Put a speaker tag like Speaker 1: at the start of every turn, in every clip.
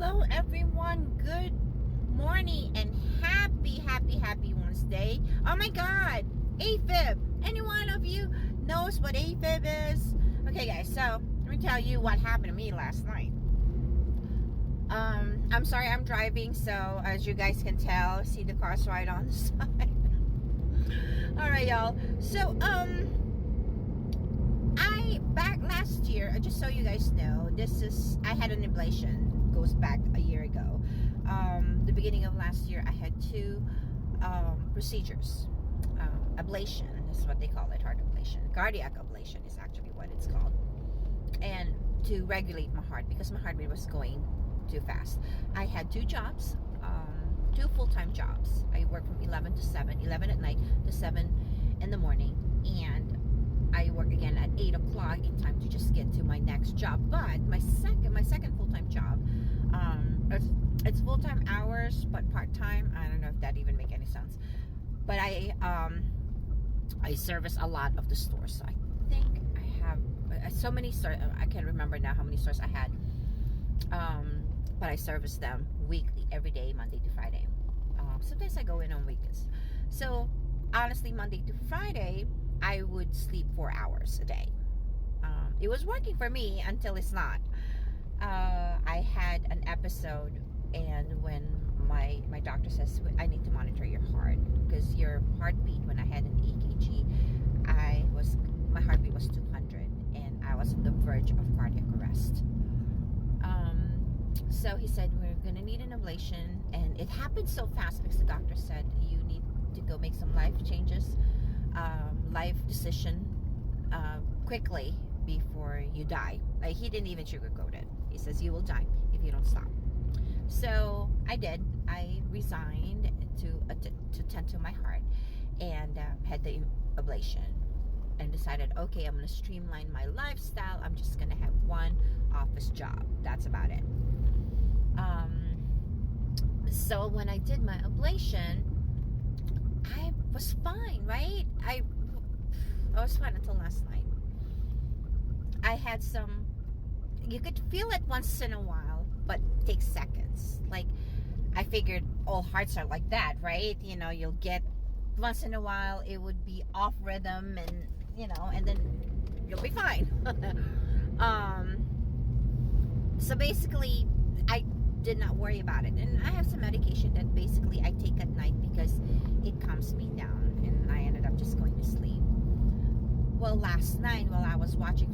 Speaker 1: Hello everyone, good morning and happy Wednesday. Oh my god, Afib. Any one of you knows what Afib is? Okay guys, so let me tell you what happened to me last night. I'm sorry I'm driving, so as you guys can tell, see the cars right on the side. Alright y'all, so I back last year, just so you guys know, I had an ablation, goes back a year ago. The beginning of last year I had two procedures. Ablation is what they call it, heart ablation. Cardiac ablation is actually what it's called. And to regulate my heart, because my heart rate was going too fast. I had two jobs, two full-time jobs. I worked from 11 to 7, 11 at night to 7 in the morning, and I work again at 8 o'clock in time to just get to my next job. But my second full-time job, it's full-time hours but part-time. I don't know if that even make any sense. But I service a lot of the stores. So I think I have so many stores. I can't remember now how many stores I had. But I service them weekly, every day, Monday to Friday. Sometimes I go in on weekends. So honestly, Monday to Friday, I would sleep 4 hours a day. It was working for me until it's not. I had an episode, and when my doctor says, I need to monitor your heart, because your heartbeat, when I had an EKG, my heartbeat was 200, and I was on the verge of cardiac arrest. So he said, we're going to need an ablation, and it happened so fast because the doctor said, you need to go make some life changes, life decision quickly before you die. Like, he didn't even sugarcoat it. He says, you will die if you don't stop. So I did. I resigned to tend to my heart, and had the ablation, and decided, okay, I'm going to streamline my lifestyle. I'm just going to have one office job. That's about it. So when I did my ablation, I was fine, right? I was fine until last night. I had some, you could feel it once in a while, but it takes seconds. Like, I figured all hearts are like that, right? You know, you'll get once in a while, it would be off rhythm, and and then you'll be fine. So basically, I did not worry about it, and I have some medication that basically I take at night because it calms me down, and I ended up just going to sleep. Well, last night while I was watching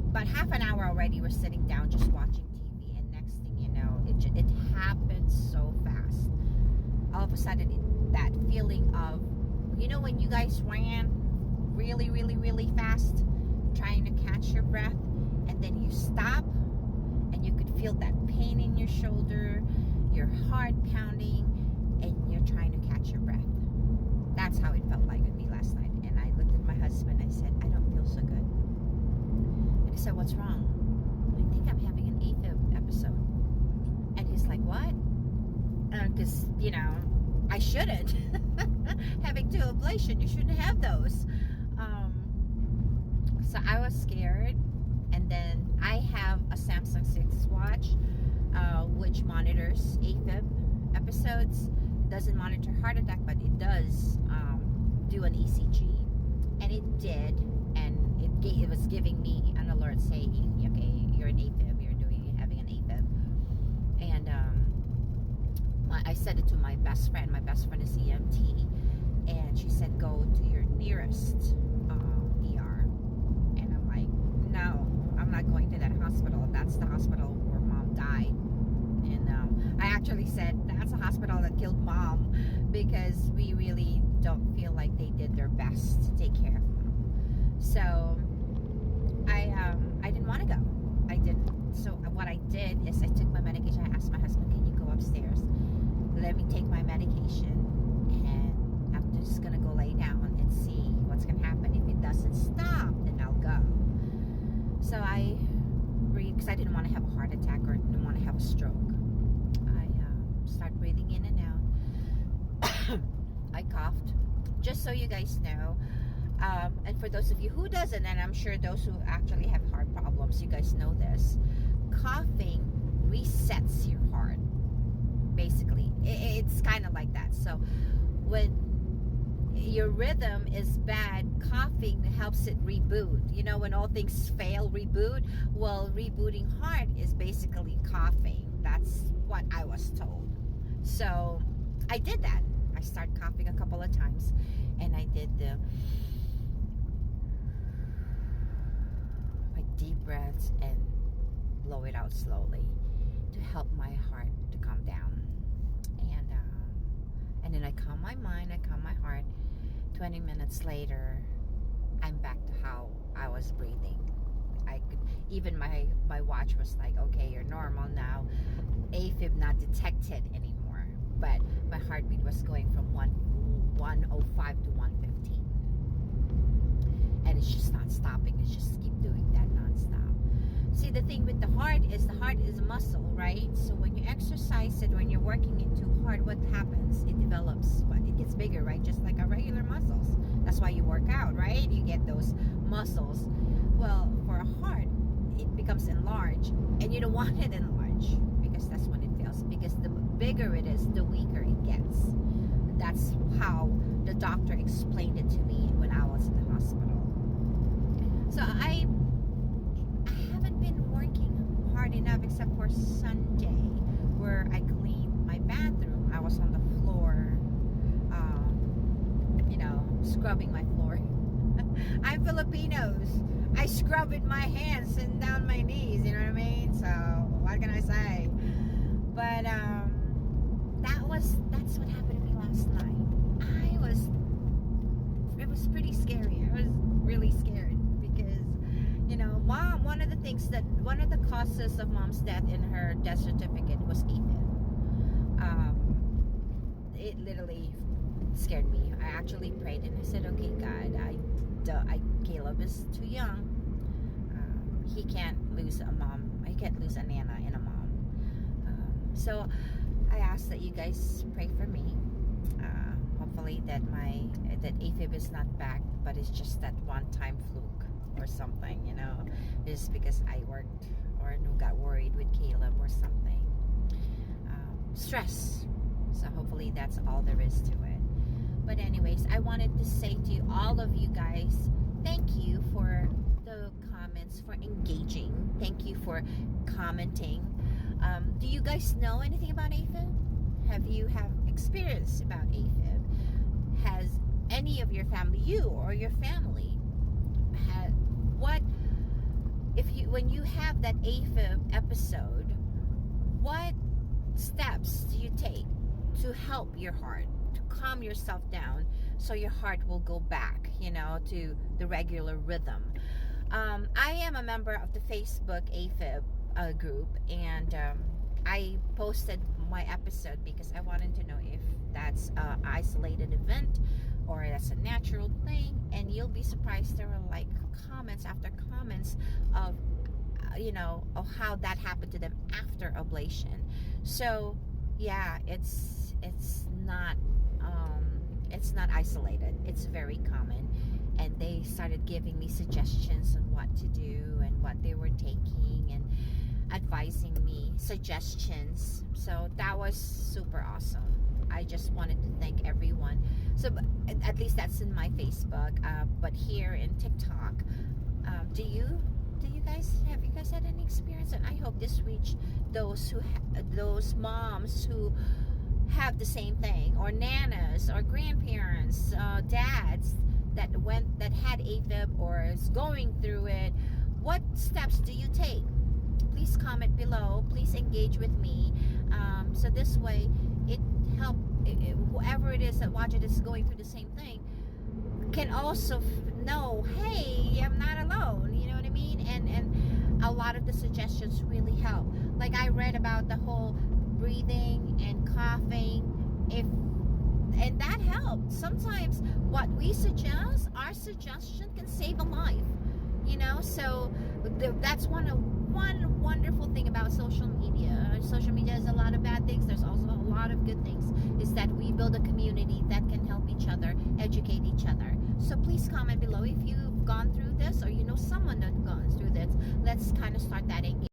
Speaker 1: about half an hour already, we're sitting down just watching TV, and next thing you know, it happened so fast. All of a sudden, that feeling of, when you guys ran really fast, trying to catch your breath, and then you stop, and you could feel that pain in your shoulder, your heart pounding, and you're trying to catch your breath. That's how it felt like with me last night. And I looked at my husband, I said, I don't feel so good. And he said, what's wrong? I think I'm having an Afib episode. And he's like, what? Because, I shouldn't. Having two ablation, you shouldn't have those. So I was scared. And then I have a Samsung 6 watch, which monitors Afib episodes. It doesn't monitor heart attack, but it does do an ECG. And it did, and it was giving me an alert saying, okay, you're an Afib, you're having an Afib. And I said it to my best friend. My best friend is EMT, and she said, go to your nearest ER. And I'm like, no, I'm not going to that hospital. That's the hospital where mom died. And I actually said, that's a hospital that killed mom, because we really don't feel like they did their best to take care of mom. So I didn't want to go. I didn't. So what I did is I took my medication. I asked my husband, can you go upstairs, let me take my medication, and I'm just gonna go lay down and see what's gonna happen. If it doesn't stop, then I'll go. So I breathed, because I didn't want to have a heart attack or didn't want to have a stroke. I start breathing in and out. I coughed, just so you guys know. And for those of you who doesn't, and I'm sure those who actually have heart problems, you guys know this, coughing resets your heart. Basically, it's kind of like that. So when your rhythm is bad, coughing helps it reboot. You know, when all things fail, reboot. Well, rebooting heart is basically coughing. That's what I was told. So I did that. I started coughing a couple of times, and I did my deep breaths and blow it out slowly to help my heart to calm down. And then I calm my mind, I calm my heart. 20 minutes later, I'm back to how I was breathing. I could, even my watch was like, okay, you're normal now. Afib not detected anymore. But my heartbeat was going from 105 to 115. And it's just not stopping. It's just keep doing that nonstop. See, the thing with the heart is a muscle, right? So when you exercise it, when you're working it too hard, what happens? It develops, but it gets bigger, right? Just like our regular muscles. That's why you work out, right? You get those muscles. Well, for a heart, it becomes enlarged, and you don't want it enlarged because that's when it fails. Because the bigger it is, the weaker it gets. That's how the doctor explained it to me when I was in the hospital. So I haven't been working hard enough except for Sunday, where I cleaned my bathroom. I was on the floor, scrubbing my floor. I'm Filipinos. I scrub with my hands and down my knees, you know what I mean? So what can I say? But that's what happened to me last night. It was pretty scary. I was really scared because, Mom, one of the causes of Mom's death in her death certificate was Afib. It literally scared me. I actually prayed and I said, okay, God, Caleb is too young. He can't lose a mom. He can't lose a nana and a mom. So I ask that you guys pray for me. Hopefully that Afib is not back, but it's just that one-time fluke or something, just because I worked or got worried with Caleb or something. Stress. So hopefully that's all there is to it. But anyways, I wanted to say to all of you guys, thank you for the comments, for engaging. Thank you for commenting. Do you guys know anything about Afib? Have experience about Afib? Has any of your family, you or your family, when you have that Afib episode, what steps do you take to help your heart, to calm yourself down so your heart will go back, to the regular rhythm? I am a member of the Facebook Afib group, and I posted my episode because I wanted to know if that's an isolated event or that's a natural thing. And you'll be surprised, there were like comments after comments of how that happened to them after ablation. So yeah, it's not isolated. It's very common, and they started giving me suggestions on what to do and what they were taking and advising me suggestions. So that was super awesome. I just wanted to thank everyone. So at least that's in my Facebook, but here in TikTok, have you guys had any experience? And I hope this reached those moms who have the same thing, or nanas, or grandparents, dads that had Afib or is going through it. What steps do you take? Please comment below. Please engage with me. So this way, it helps whoever it is that watch it is going through the same thing can also know, hey, I'm not alone. You know what I mean? And a lot of the suggestions really help. Like I read about the whole breathing and coughing, and that helped. Sometimes what we suggest, our suggestion can save a life. So that's one wonderful thing about social media. Social media has a lot of bad things. There's also a lot of good things. Is that we build a community that can help each other, educate each other. So please comment below if you've gone through this or you know someone that's gone through this. Let's kind of start that engagement.